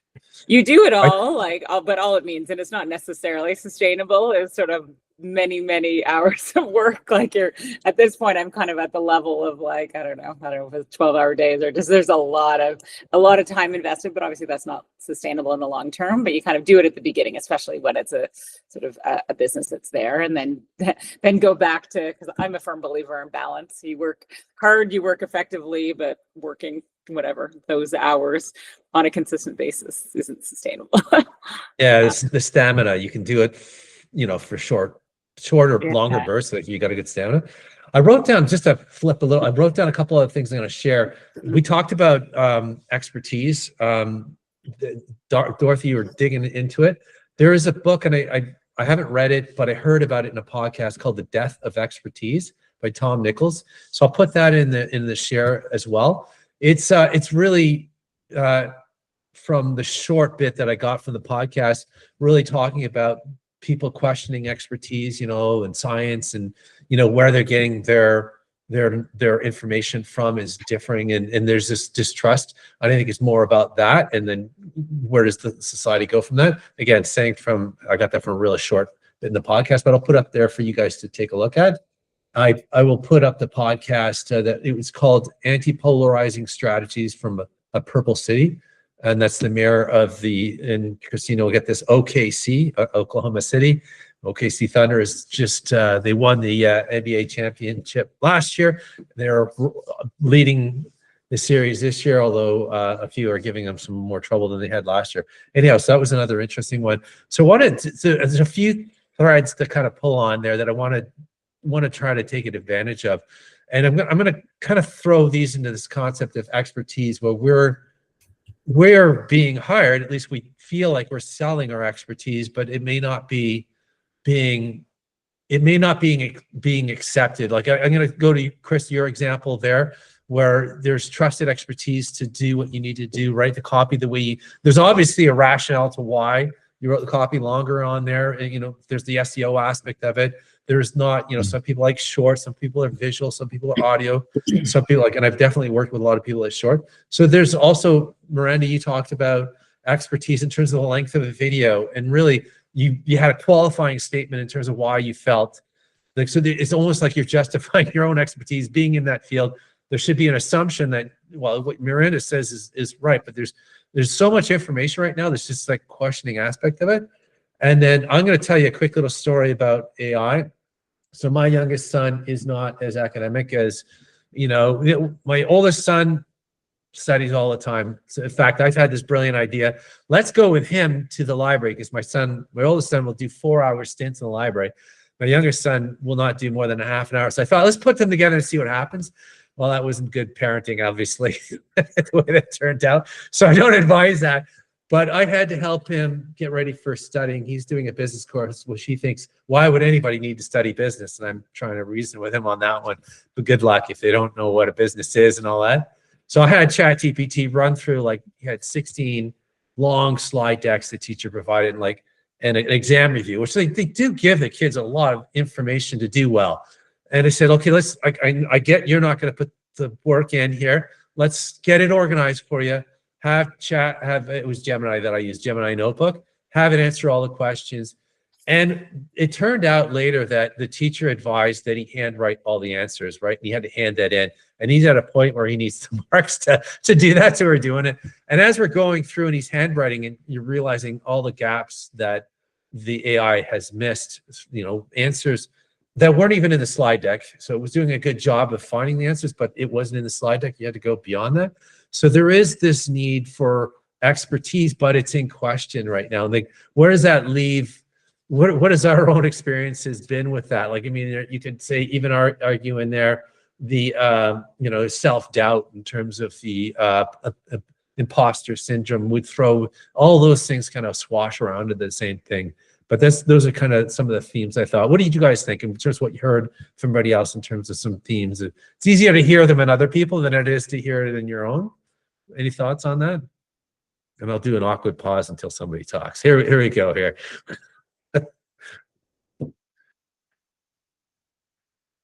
You do it all, but all it means, and it's not necessarily sustainable, is sort of many hours of work. Like you're at this point, I'm kind of at the level of like, I don't know if it's 12-hour days or just, there's a lot of time invested, but obviously that's not sustainable in the long term. But you kind of do it at the beginning, especially when it's a sort of a business that's there, and then go back to, because I'm a firm believer in balance. You work hard, you work effectively, but working whatever those hours on a consistent basis isn't sustainable. Yeah, it's the stamina. You can do it, for shorter, longer bursts. Like you got a good stamina. I wrote down, just to flip a little, I wrote down a couple of things I'm going to share. We talked about expertise. Dorothy, you were digging into it. There is a book, and I haven't read it, but I heard about it in a podcast called The Death of Expertise by Tom Nichols. So I'll put that in the share as well. It's really from the short bit that I got from the podcast, really talking about people questioning expertise, and science, and where they're getting their information from is differing, and there's this distrust. I think it's more about that, and then where does the society go from that? Again, I got that from a really short bit in the podcast, but I'll put up there for you guys to take a look at. I will put up the podcast that it was called Anti-Polarizing Strategies from a Purple City. And that's the mayor of and Christina will get this, OKC, Oklahoma City. OKC Thunder is just, they won the NBA championship last year. They're leading the series this year, although a few are giving them some more trouble than they had last year. Anyhow, so that was another interesting one. So there's a few threads to kind of pull on there that I want to try to take advantage of. And I'm going to kind of throw these into this concept of expertise, where we're being hired, at least we feel like we're selling our expertise, but it may not be being accepted. Like I'm going to go to Chris, your example there, where there's trusted expertise to do what you need to do, write the copy the way there's obviously a rationale to why you wrote the copy longer on there. And, there's the SEO aspect of it. There's not, some people like short, some people are visual, some people are audio, some people and I've definitely worked with a lot of people at short. So there's also, Miranda, you talked about expertise in terms of the length of a video, and really you had a qualifying statement in terms of why you felt like, so it's almost like you're justifying your own expertise being in that field. There should be an assumption that, well, what Miranda says is right, but there's so much information right now. There's just like questioning aspect of it. And then I'm going to tell you a quick little story about AI. So my youngest son is not as academic as, my oldest son studies all the time. So in fact, I've had this brilliant idea. Let's go with him to the library, because my oldest son will do 4-hour stints in the library. My youngest son will not do more than a half an hour. So I thought, let's put them together and see what happens. Well, that wasn't good parenting, obviously, the way that turned out. So I don't advise that. But I had to help him get ready for studying. He's doing a business course, which he thinks, why would anybody need to study business? And I'm trying to reason with him on that one. But good luck if they don't know what a business is and all that. So I had ChatGPT run through, he had 16 long slide decks the teacher provided, and an exam review, which they do give the kids a lot of information to do well. And I said, okay, I get you're not going to put the work in here. Let's get it organized for you. It was Gemini that I used, Gemini Notebook. Have it answer all the questions. And it turned out later that the teacher advised that he handwrite all the answers, right? And he had to hand that in. And he's at a point where he needs the marks to do that. So we're doing it. And as we're going through and he's handwriting, and you're realizing all the gaps that the AI has missed, answers that weren't even in the slide deck. So it was doing a good job of finding the answers, but it wasn't in the slide deck. You had to go beyond that. So there is this need for expertise, but it's in question right now. Like, where does that leave? What has our own experiences been with that? Like, I mean, you could say, even argue in there, the self-doubt in terms of the imposter syndrome would throw all those things kind of swash around to the same thing. But those are kind of some of the themes I thought. What did you guys think in terms of what you heard from everybody else in terms of some themes? It's easier to hear them in other people than it is to hear it in your own. Any thoughts on that? And I'll do an awkward pause until somebody talks. Here we go here.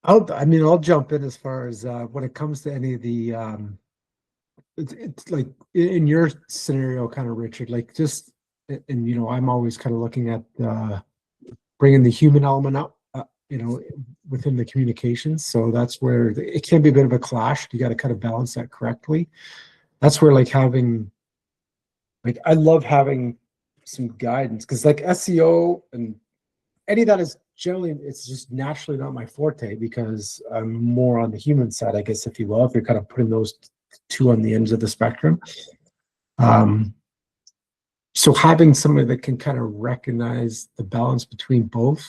I'll jump in as far as when it comes to any of the it's like in your scenario, kind of, Richard, like just, and I'm always kind of looking at bringing the human element up, within the communications. So that's where it can be a bit of a clash. You got to kind of balance that correctly. That's where I love having some guidance, because like SEO and any of that is generally, it's just naturally not my forte, because I'm more on the human side, I guess, if you will, if you're kind of putting those two on the ends of the spectrum. So having somebody that can kind of recognize the balance between both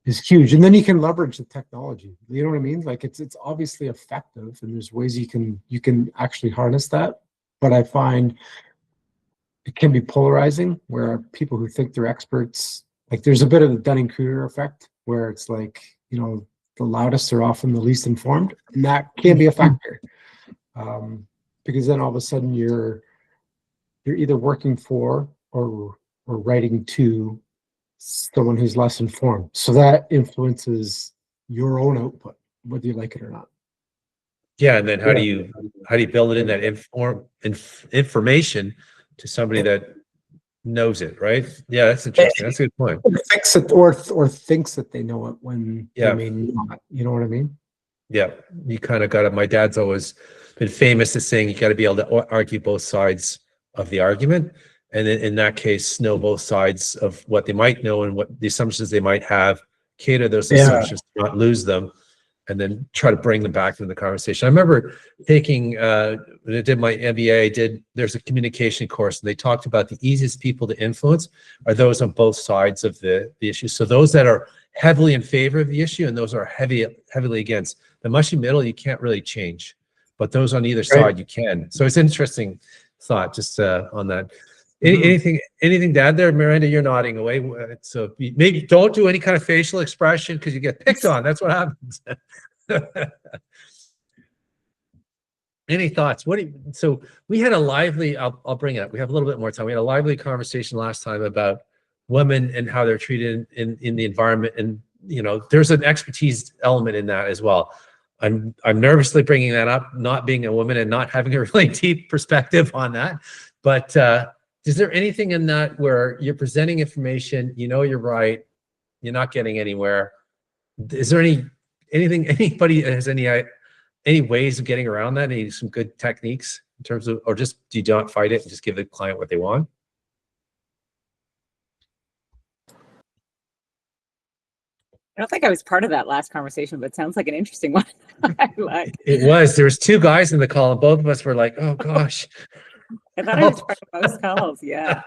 is huge. And then you can leverage the technology. You know what I mean? Like it's obviously effective, and there's ways you can actually harness that. But I find it can be polarizing, where people who think they're experts, like there's a bit of the Dunning-Kruger effect, where it's like, the loudest are often the least informed, and that can be a factor. Because then all of a sudden you're either working for or writing to someone who's less informed. So that influences your own output, whether you like it or not. Yeah, and then how do you build it in that information to somebody that knows it, right? Yeah, that's interesting. That's a good point. Or thinks that they know it when they may not. You know what I mean? Yeah, you kind of got it. My dad's always been famous as saying you got to be able to argue both sides of the argument, and in that case, know both sides of what they might know and what the assumptions they might have, cater those assumptions to not lose them, and then try to bring them back into the conversation. I remember taking, when I did my MBA, there's a communication course, and they talked about the easiest people to influence are those on both sides of the issue. So those that are heavily in favor of the issue, and those are heavily against. The mushy middle, you can't really change, but those on either side, you can. So it's an interesting thought just on that. Anything to add there? Miranda, you're nodding away. So maybe don't do any kind of facial expression because you get picked on. That's what happens. Any thoughts? So we had a lively, I'll bring it up. We have a little bit more time. We had a lively conversation last time about women and how they're treated in the environment. And, there's an expertise element in that as well. I'm nervously bringing that up, not being a woman and not having a really deep perspective on that. But is there anything in that where you're presenting information, you're right, you're not getting anywhere? Is there anybody has any ways of getting around that? Some good techniques in terms of, or just do you not fight it and just give the client what they want? I don't think I was part of that last conversation, but it sounds like an interesting one. I like. It was. There was two guys in the call, and both of us were like, "Oh gosh." I thought I was part of most calls. Yeah.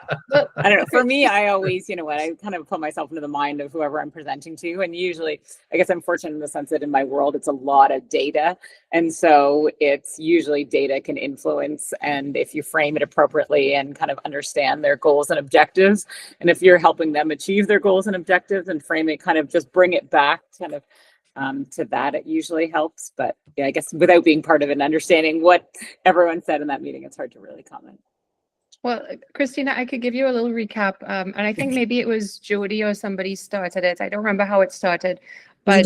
I don't know. For me, I always, I kind of put myself into the mind of whoever I'm presenting to. And usually, I guess I'm fortunate in the sense that in my world, it's a lot of data. And so it's usually data can influence. And if you frame it appropriately and kind of understand their goals and objectives, and if you're helping them achieve their goals and objectives and frame it, kind of just bring it back kind of to that, it usually helps. But yeah, I guess without being part of it and understanding what everyone said in that meeting, it's hard to really comment. Well, Christina, I could give you a little recap. And I think maybe it was Jody or somebody started it. I don't remember how it started, but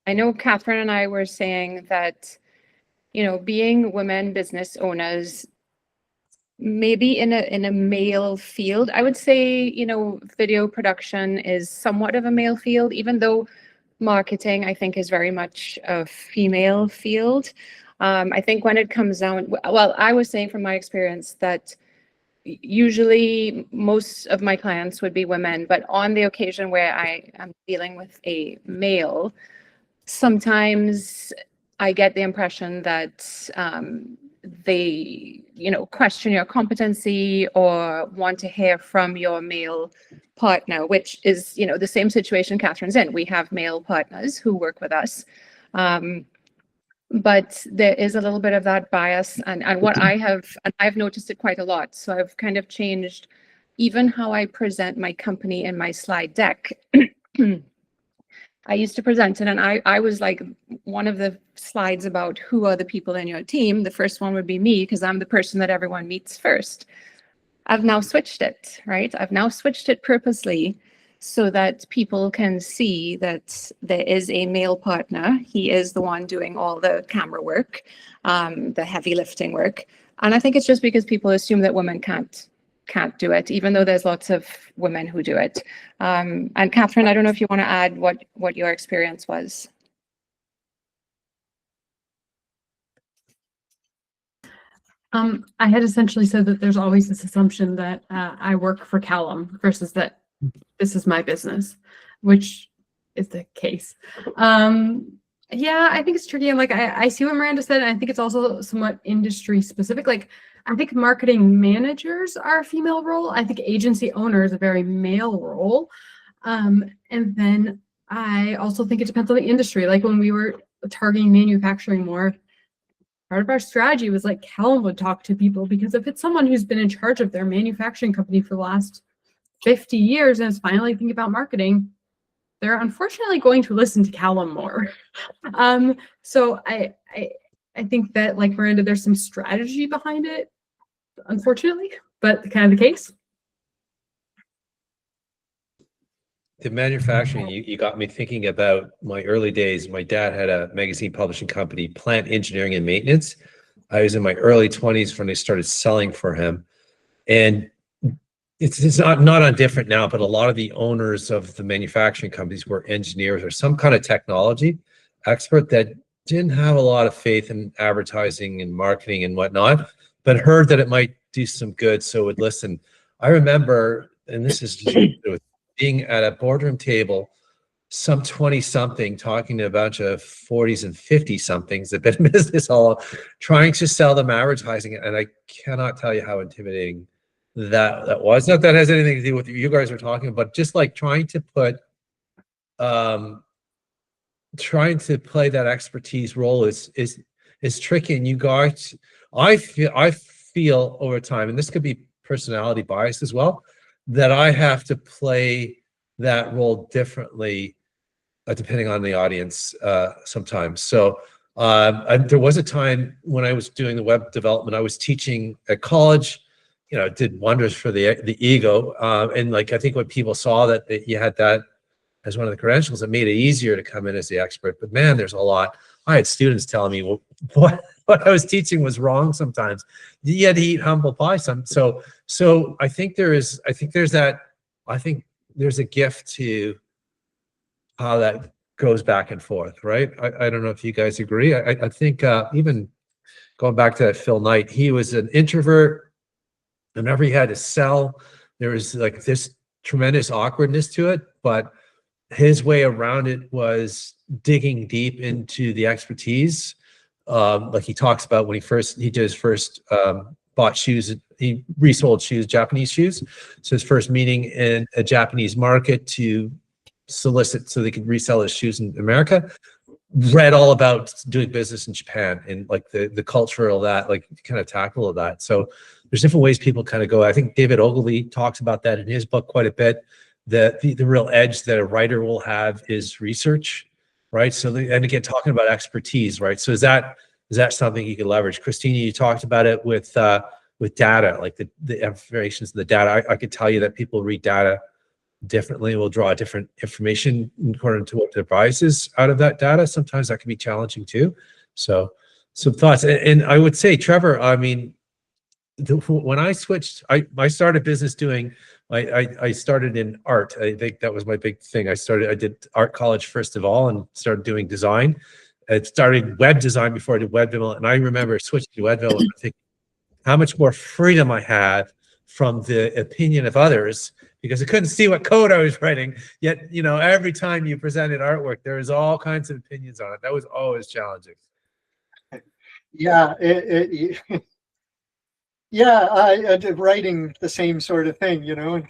I know Catherine and I were saying that, being women business owners, maybe in a male field. I would say, you know, video production is somewhat of a male field, even though marketing, I think, is very much a female field. I think when it comes down, well, I was saying from my experience that usually most of my clients would be women, but on the occasion where I am dealing with a male, sometimes I get the impression that they, you know, question your competency or want to hear from your male partner, which is, you know, the same situation Catherine's in. We have male partners who work with us. But there is a little bit of that bias, and what I've noticed it quite a lot. So I've kind of changed even how I present my company in my slide deck. I used to present it, and I was like, one of the slides about who are the people in your team, the first one would be me, because I'm the person that everyone meets first. I've now switched it, right? I've now switched it purposely so that people can see that there is a male partner. He is the one doing all the camera work, the heavy lifting work. And I think it's just because people assume that women can't do it, even though there's lots of women who do it. And Catherine, I don't know if you want to add what your experience was. I had essentially said that there's always this assumption that I work for Callum versus that this is my business, which is the case. Yeah, I think it's tricky. And like, I see what Miranda said, and I think it's also somewhat industry specific. Like, I think marketing managers are a female role. I think agency owner is a very male role. And then I also think it depends on the industry. Like when we were targeting manufacturing more, part of our strategy was like Callum would talk to people, because if it's someone who's been in charge of their manufacturing company for the last 50 years and is finally thinking about marketing, they're unfortunately going to listen to Callum more. So I think that, like Miranda, there's some strategy behind it, unfortunately, but kind of the case. The manufacturing, you got me thinking about my early days. My dad had a magazine publishing company, Plant Engineering and Maintenance. I was in my early 20s when I started selling for him. And it's not undifferent now, but a lot of the owners of the manufacturing companies were engineers or some kind of technology expert that didn't have a lot of faith in advertising and marketing and whatnot, but heard that it might do some good, so would listen. I remember, and this is just being at a boardroom table, some 20-something talking to a bunch of 40s and 50-somethings that been in business all, trying to sell them advertising, and I cannot tell you how intimidating that was. Not that has anything to do with what you guys were talking about, just like trying to play that expertise role is tricky. And you guys, I feel over time, and this could be personality bias as well, that I have to play that role differently depending on the audience sometimes. So there was a time when I was doing the web development, I was teaching at college. You know, it did wonders for the ego. And like, I think when people saw that you had that as one of the credentials, it made it easier to come in as the expert. But man, there's a lot. I had students telling me, well, what I was teaching was wrong sometimes. You had to eat humble pie. So I think there's a gift to how that goes back and forth, right? I don't know if you guys agree. I think even going back to Phil Knight, he was an introvert. Whenever he had to sell, there was like this tremendous awkwardness to it, but his way around it was digging deep into the expertise. Like he talks about when he did his first bought shoes, he resold shoes, Japanese shoes. So his first meeting in a Japanese market to solicit so they could resell his shoes in America, read all about doing business in Japan and like the culture of that, like kind of tackle of that. So there's different ways people kind of go. I think David Ogilvy talks about that in his book quite a bit. The real edge that a writer will have is research, right? So and again, talking about expertise, right? So is that something you can leverage? Christina, you talked about it with data, like the informations of the data. I could tell you that people read data differently, will draw different information according to what their bias is out of that data. Sometimes that can be challenging too. So some thoughts. And I would say, Trevor, I mean, when I switched, I started business doing, I started in art. I think that was my big thing. I did art college first of all and started doing design. I started web design before I did web development. And I remember switching to web development, thinking how much more freedom I had from the opinion of others, because I couldn't see what code I was writing. Yet, you know, every time you presented artwork, there was all kinds of opinions on it. That was always challenging. Yeah, yeah, I did writing the same sort of thing, you know,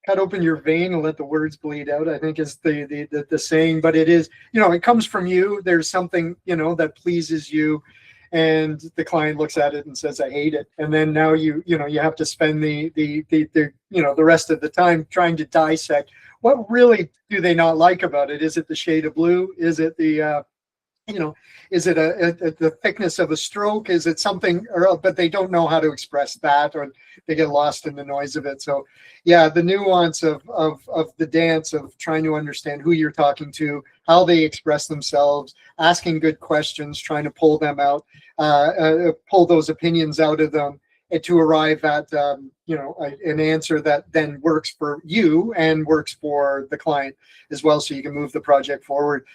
cut open your vein and let the words bleed out, I think is the saying, but it is, you know, it comes from you. There's something, you know, that pleases you, and the client looks at it and says, I hate it. And then now you know, you have to spend the you know, the rest of the time trying to dissect what really do they not like about it. Is it the shade of blue? Is it the you know, is it the thickness of a stroke? Is it something, but they don't know how to express that, or they get lost in the noise of it. So yeah, the nuance of the dance of trying to understand who you're talking to, how they express themselves, asking good questions, trying to pull them out, pull those opinions out of them, and to arrive at you know, an answer that then works for you and works for the client as well, so you can move the project forward.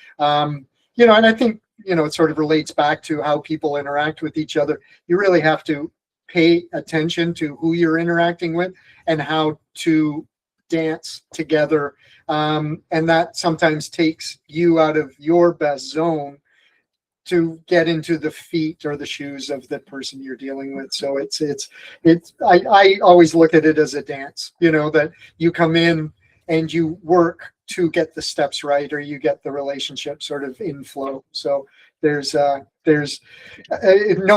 You know, and I think, you know, it sort of relates back to how people interact with each other. You really have to pay attention to who you're interacting with and how to dance together. And that sometimes takes you out of your best zone to get into the feet or the shoes of the person you're dealing with. So I always look at it as a dance, you know, that you come in and you work to get the steps right, or you get the relationship sort of in flow. So there's no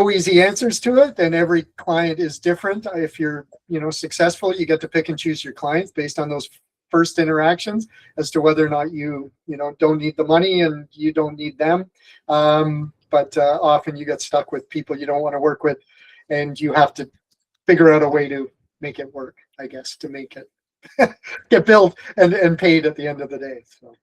easy answers to it, and every client is different. If you're, you know, successful, you get to pick and choose your clients based on those first interactions as to whether or not you know, don't need the money and you don't need them. But often you get stuck with people you don't want to work with, and you have to figure out a way to make it work, I guess, to make it get built and paid at the end of the day. So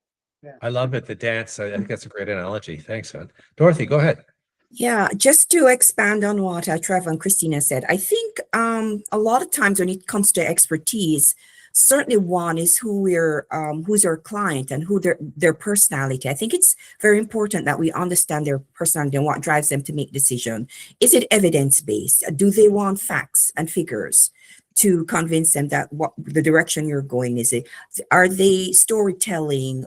yeah. I love it, the dance. I think that's a great analogy. Thanks, man. Dorothy, go ahead. Yeah, just to expand on what Trevor and Christina said, I think a lot of times when it comes to expertise, certainly one is who's our client and who their personality. I think it's very important that we understand their personality and what drives them to make decision. Is it evidence-based? Do they want facts and figures to convince them that what the direction you're going is? Are they storytelling?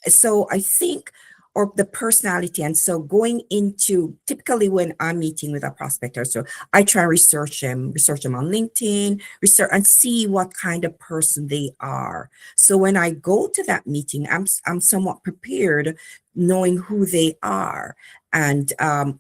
So I think, or the personality. And so going into, typically when I'm meeting with a prospect, so I try to research them on LinkedIn, research and see what kind of person they are. So when I go to that meeting, I'm somewhat prepared, knowing who they are and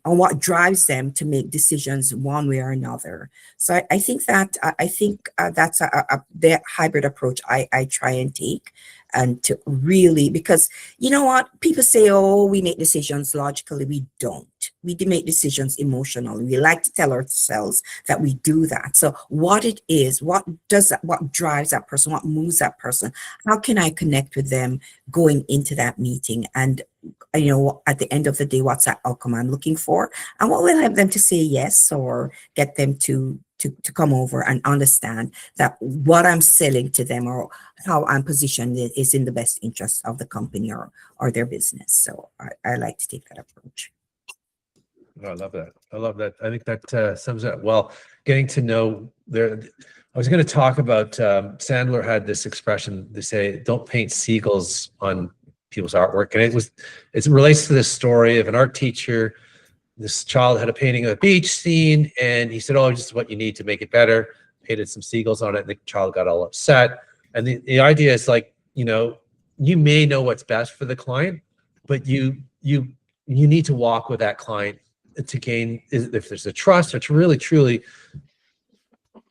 what drives them to make decisions one way or another. So I think that's the hybrid approach I try and take. And to really, because you know what, people say, oh, we make decisions logically. We don't. We make decisions emotionally. We like to tell ourselves that we do that. So what it is, what drives that person, what moves that person, how can I connect with them going into that meeting? And you know, at the end of the day, what's that outcome I'm looking for, and what will help them to say yes or get them to come over and understand that what I'm selling to them or how I'm positioned is in the best interest of the company or their business. So I like to take that approach. Oh, I love that. I love that. I think that sums it up well. Getting to know I was going to talk about, Sandler had this expression, they say, don't paint seagulls on people's artwork. And it relates to this story of an art teacher. This child had a painting of a beach scene, and he said, oh, just what you need to make it better. Painted some seagulls on it, and the child got all upset. And the idea is like, you know, you may know what's best for the client, but you need to walk with that client to gain, if there's a trust, or to really truly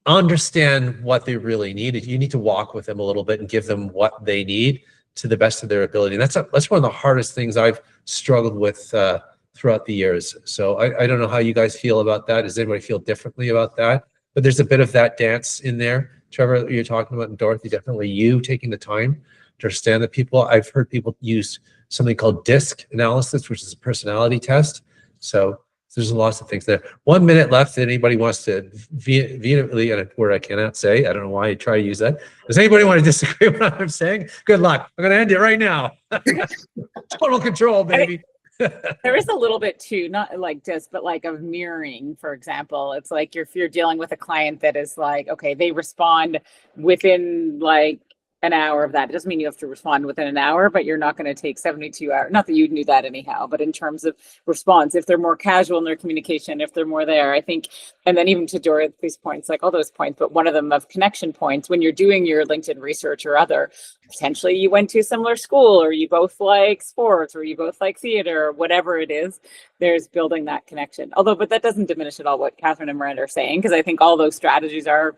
understand what they really need. You need to walk with them a little bit and give them what they need to the best of their ability. And that's one of the hardest things I've struggled with throughout the years. So I don't know how you guys feel about that. Does anybody feel differently about that? But there's a bit of that dance in there. Trevor, you're talking about, and Dorothy, definitely you taking the time to understand the people. I've heard people use something called DISC analysis, which is a personality test. So there's lots of things there. 1 minute left. Anybody wants to vehemently, a word I cannot say. I don't know why I try to use that. Does anybody want to disagree with what I'm saying? Good luck. I'm going to end it right now. Total control, baby. There is a little bit too, not like this, but like of mirroring, for example. It's like if you're dealing with a client that is like, okay, they respond within like an hour of that. It doesn't mean you have to respond within an hour, but you're not going to take 72 hours. Not that you knew that anyhow, but in terms of response, if they're more casual in their communication, if they're more there, I think, and then even to Dorothy's points, like all those points, but one of them of connection points, when you're doing your LinkedIn research or other, potentially you went to a similar school, or you both like sports, or you both like theater, or whatever it is, there's building that connection. Although, but that doesn't diminish at all what Catherine and Miranda are saying, because I think all those strategies are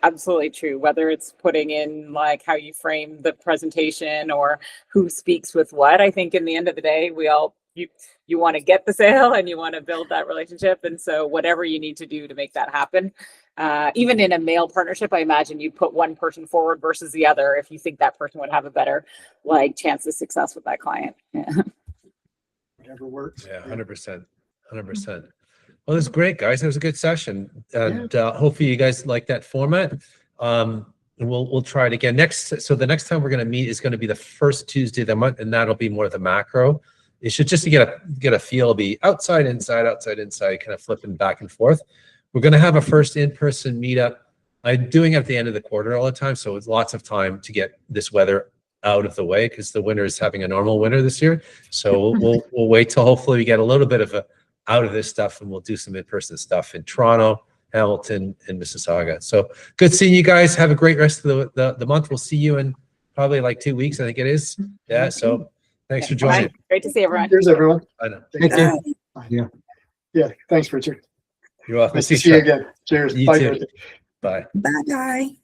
absolutely true, whether it's putting in like how you frame the presentation or who speaks with what. I think in the end of the day, we all, you want to get the sale and you want to build that relationship. And so whatever you need to do to make that happen, even in a male partnership, I imagine you put one person forward versus the other if you think that person would have a better like chance of success with that client. Yeah. Whatever works. Yeah, 100%. 100%. Well, this is great, guys. It was a good session, and hopefully you guys like that format. And we'll try it again so the next time we're going to meet is going to be the first Tuesday of the month, and that'll be more of the macro. It should just to get a feel, be outside, inside, kind of flipping back and forth. We're going to have a first in-person meetup. I'm doing it at the end of the quarter all the time, so it's lots of time to get this weather out of the way because the winter is having a normal winter this year. So we'll wait till hopefully we get a little bit of out of this stuff, and we'll do some in-person stuff in Toronto, Hamilton, and Mississauga. So good seeing you guys. Have a great rest of the month. We'll see you in probably like 2 weeks, I think it is. Yeah, so thanks for joining. Great to see everyone. Here's everyone. I know. Thank you. Yeah, thanks, Richard. You're welcome. Nice to see you again. Cheers. You Bye. too. Richard. Bye. Bye-bye.